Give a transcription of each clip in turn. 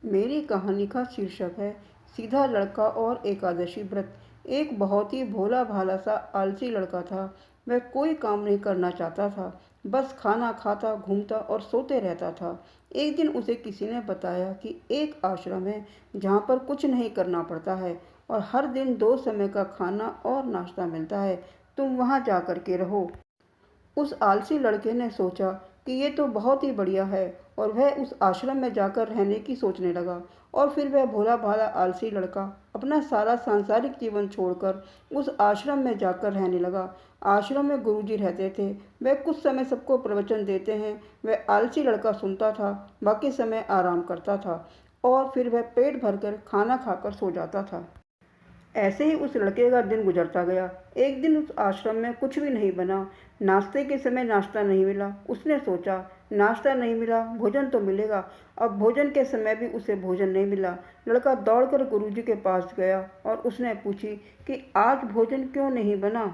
मेरी कहानी का शीर्षक है सीधा लड़का और एकादशी व्रत। एक बहुत ही भोला भाला सा आलसी लड़का था। वह कोई काम नहीं करना चाहता था, बस खाना खाता, घूमता और सोते रहता था। एक दिन उसे किसी ने बताया कि एक आश्रम है जहाँ पर कुछ नहीं करना पड़ता है और हर दिन 2 समय का खाना और नाश्ता मिलता है। तुम वहाँ जा कर के रहो। उस आलसी लड़के ने सोचा कि ये तो बहुत ही बढ़िया है और वह उस आश्रम में जाकर रहने की सोचने लगा। और फिर वह भोला भाला आलसी लड़का अपना सारा सांसारिक जीवन छोड़कर उस आश्रम में जाकर रहने लगा। आश्रम में गुरुजी रहते थे। वह कुछ समय सबको प्रवचन देते हैं। वह आलसी लड़का सुनता था, बाकी समय आराम करता था और फिर वह पेट भरकर खाना खाकर सो जाता था। ऐसे ही उस लड़के का दिन गुजरता गया। एक दिन उस आश्रम में कुछ भी नहीं बना। नाश्ते के समय नाश्ता नहीं मिला। उसने सोचा, नाश्ता नहीं मिला, भोजन तो मिलेगा। अब भोजन के समय भी उसे भोजन नहीं मिला। लड़का दौड़कर गुरुजी के पास गया और उसने पूछी कि आज भोजन क्यों नहीं बना।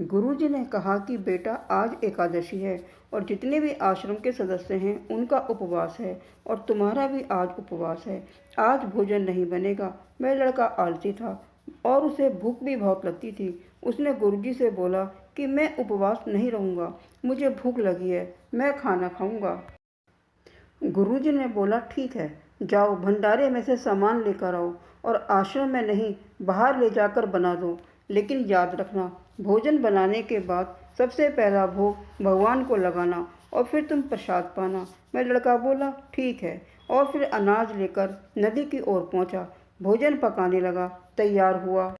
गुरुजी ने कहा कि बेटा, आज एकादशी है और जितने भी आश्रम के सदस्य हैं उनका उपवास है और तुम्हारा भी आज उपवास है। आज भोजन नहीं बनेगा। वह लड़का आलसी था और उसे भूख भी बहुत लगती थी। उसने गुरुजी से बोला कि मैं उपवास नहीं रहूँगा, मुझे भूख लगी है, मैं खाना खाऊंगा। गुरुजी ने बोला, ठीक है, जाओ भंडारे में से सामान लेकर आओ और आश्रम में नहीं, बाहर ले जाकर बना दो। लेकिन याद रखना, भोजन बनाने के बाद सबसे पहला भोग भगवान को लगाना और फिर तुम प्रसाद पाना। वह लड़का बोला, ठीक है, और फिर अनाज लेकर नदी की ओर पहुंचा। भोजन पकाने लगा, तैयार हुआ।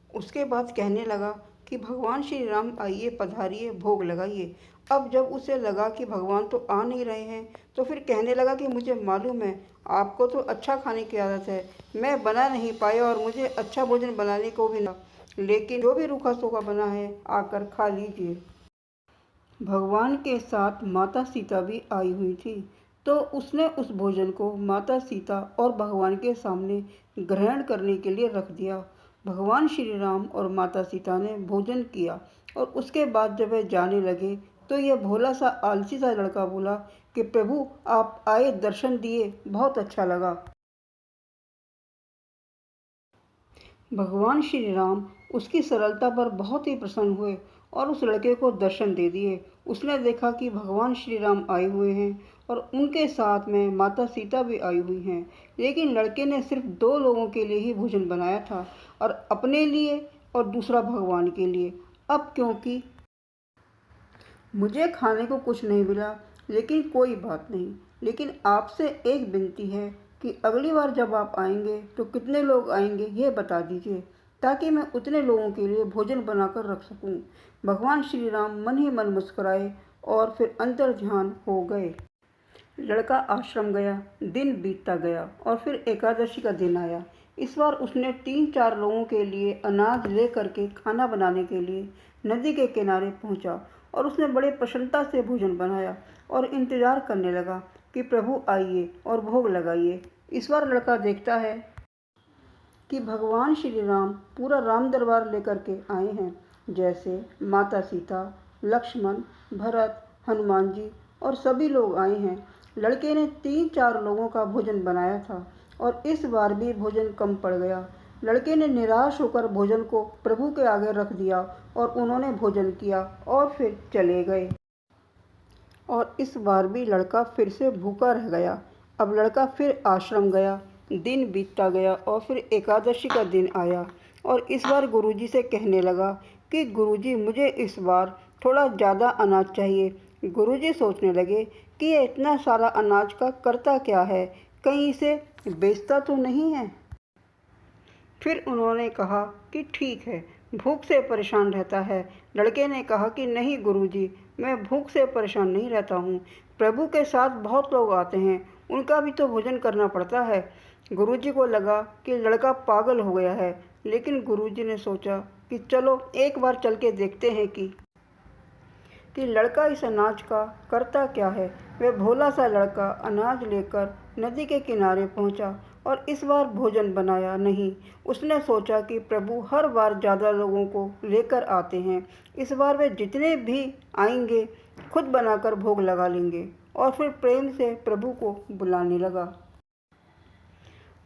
उसके बाद कहने लगा कि भगवान श्री राम आइए, पधारिए, भोग लगाइए। अब जब उसे लगा कि भगवान तो आ नहीं रहे हैं, तो फिर कहने लगा कि मुझे मालूम है आपको तो अच्छा खाने की आदत है, मैं बना नहीं पाया और मुझे अच्छा भोजन बनाने को भी ना, लेकिन जो भी रूखा सूखा बना है आकर खा लीजिए। भगवान के साथ माता सीता भी आई हुई थी, तो उसने उस भोजन को माता सीता और भगवान के सामने ग्रहण करने के लिए रख दिया। भगवान श्री राम और माता सीता ने भोजन किया और उसके बाद जब वे जाने लगे तो यह भोला सा आलसी सा लड़का बोला कि प्रभु, आप आए, दर्शन दिए, बहुत अच्छा लगा। भगवान श्री राम उसकी सरलता पर बहुत ही प्रसन्न हुए और उस लड़के को दर्शन दे दिए। उसने देखा कि भगवान श्री राम आए हुए हैं और उनके साथ में माता सीता भी आई हुई हैं, लेकिन लड़के ने सिर्फ 2 लोगों के लिए ही भोजन बनाया था और अपने लिए और दूसरा भगवान के लिए। अब क्योंकि मुझे खाने को कुछ नहीं मिला, लेकिन कोई बात नहीं, लेकिन आपसे एक विनती है कि अगली बार जब आप आएंगे तो कितने लोग आएंगे ये बता दीजिए, ताकि मैं उतने लोगों के लिए भोजन बनाकर रख सकूं। भगवान श्री राम मन ही मन मुस्कुराए और फिर अंतर्ध्यान हो गए। लड़का आश्रम गया। दिन बीतता गया और फिर एकादशी का दिन आया। इस बार उसने 3-4 लोगों के लिए अनाज ले करके खाना बनाने के लिए नदी के किनारे पहुंचा और उसने बड़े प्रसन्नता से भोजन बनाया और इंतजार करने लगा कि प्रभु आइए और भोग लगाइए। इस बार लड़का देखता है कि भगवान श्री राम पूरा राम दरबार लेकर के आए हैं, जैसे माता सीता, लक्ष्मण, भरत, हनुमान जी और सभी लोग आए हैं। लड़के ने 3-4 लोगों का भोजन बनाया था और इस बार भी भोजन कम पड़ गया। लड़के ने निराश होकर भोजन को प्रभु के आगे रख दिया और उन्होंने भोजन किया और फिर चले गए। और इस बार भी लड़का फिर से भूखा रह गया। अब लड़का फिर आश्रम गया। दिन बीतता गया और फिर एकादशी का दिन आया और इस बार गुरुजी से कहने लगा कि गुरुजी, मुझे इस बार थोड़ा ज़्यादा अनाज चाहिए। गुरुजी सोचने लगे कि ये इतना सारा अनाज का करता क्या है, कहीं इसे बेचता तो नहीं है। फिर उन्होंने कहा कि ठीक है, भूख से परेशान रहता है। लड़के ने कहा कि नहीं गुरुजी, मैं भूख से परेशान नहीं रहता हूँ, प्रभु के साथ बहुत लोग आते हैं, उनका भी तो भोजन करना पड़ता है। गुरुजी को लगा कि लड़का पागल हो गया है, लेकिन गुरुजी ने सोचा कि चलो एक बार चल के देखते हैं कि लड़का इस अनाज का करता क्या है। वह भोला सा लड़का अनाज लेकर नदी के किनारे पहुंचा और इस बार भोजन बनाया नहीं। उसने सोचा कि प्रभु हर बार ज़्यादा लोगों को लेकर आते हैं, इस बार वे जितने भी आएंगे खुद बनाकर भोग लगा लेंगे। और फिर प्रेम से प्रभु को बुलाने लगा।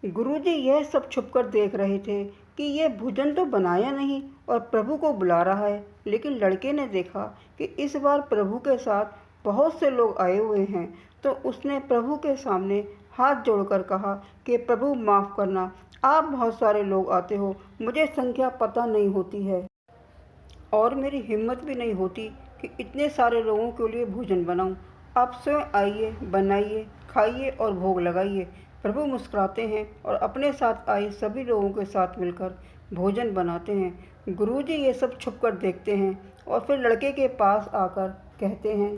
गुरुजी यह सब छुपकर देख रहे थे कि यह भोजन तो बनाया नहीं और प्रभु को बुला रहा है, लेकिन लड़के ने देखा कि इस बार प्रभु के साथ बहुत से लोग आए हुए हैं, तो उसने प्रभु के सामने हाथ जोड़कर कहा कि प्रभु माफ़ करना, आप बहुत सारे लोग आते हो, मुझे संख्या पता नहीं होती है और मेरी हिम्मत भी नहीं होती कि इतने सारे लोगों के लिए भोजन बनाऊं। आप स्वयं आइए, बनाइए, खाइए और भोग लगाइए। प्रभु मुस्कुराते हैं और अपने साथ आए सभी लोगों के साथ मिलकर भोजन बनाते हैं। गुरुजी ये सब छुपकर देखते हैं और फिर लड़के के पास आकर कहते हैं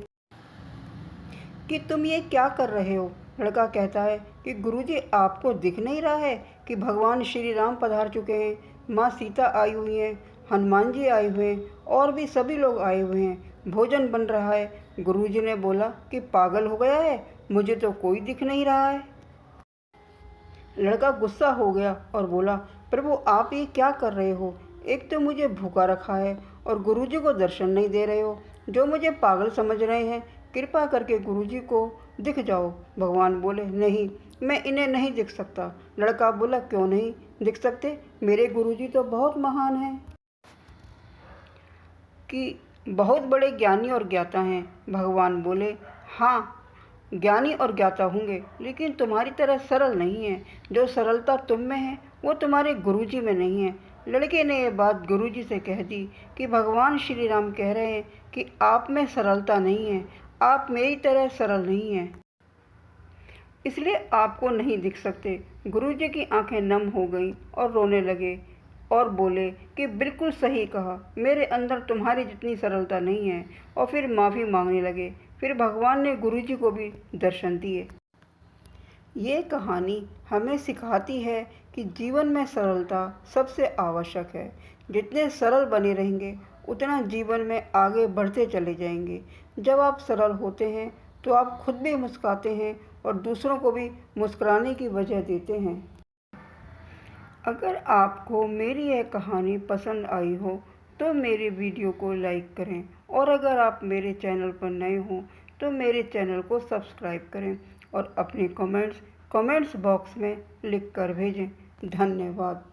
कि तुम ये क्या कर रहे हो। लड़का कहता है कि गुरुजी आपको दिख नहीं रहा है कि भगवान श्री राम पधार चुके हैं, माँ सीता आई हुई हैं, हनुमान जी आए हुए हैं और भी सभी लोग आए हुए हैं, भोजन बन रहा है। गुरुजी ने बोला कि पागल हो गया है, मुझे तो कोई दिख नहीं रहा है। लड़का गुस्सा हो गया और बोला, प्रभु आप ये क्या कर रहे हो, एक तो मुझे भूखा रखा है और गुरुजी को दर्शन नहीं दे रहे हो, जो मुझे पागल समझ रहे हैं, कृपा करके गुरुजी को दिख जाओ। भगवान बोले, नहीं, मैं इन्हें नहीं दिख सकता। लड़का बोला, क्यों नहीं दिख सकते, मेरे गुरुजी तो बहुत महान हैं, कि बहुत बड़े ज्ञानी और ज्ञाता हैं। भगवान बोले, हाँ ज्ञानी और ज्ञाता होंगे, लेकिन तुम्हारी तरह सरल नहीं है। जो सरलता तुम में है वो तुम्हारे गुरुजी में नहीं है। लड़के ने यह बात गुरुजी से कह दी कि भगवान श्री राम कह रहे हैं कि आप में सरलता नहीं है, आप मेरी तरह सरल नहीं हैं, इसलिए आपको नहीं दिख सकते। गुरुजी की आंखें नम हो गईं और रोने लगे और बोले कि बिल्कुल सही कहा, मेरे अंदर तुम्हारी जितनी सरलता नहीं है। और फिर माफ़ी मांगने लगे। फिर भगवान ने गुरुजी को भी दर्शन दिए। ये कहानी हमें सिखाती है कि जीवन में सरलता सबसे आवश्यक है। जितने सरल बने रहेंगे उतना जीवन में आगे बढ़ते चले जाएंगे। जब आप सरल होते हैं तो आप खुद भी मुस्कुराते हैं और दूसरों को भी मुस्कुराने की वजह देते हैं। अगर आपको मेरी यह कहानी पसंद आई हो तो मेरे वीडियो को लाइक करें और अगर आप मेरे चैनल पर नए हों तो मेरे चैनल को सब्सक्राइब करें और अपने कमेंट्स बॉक्स में लिख कर भेजें। धन्यवाद।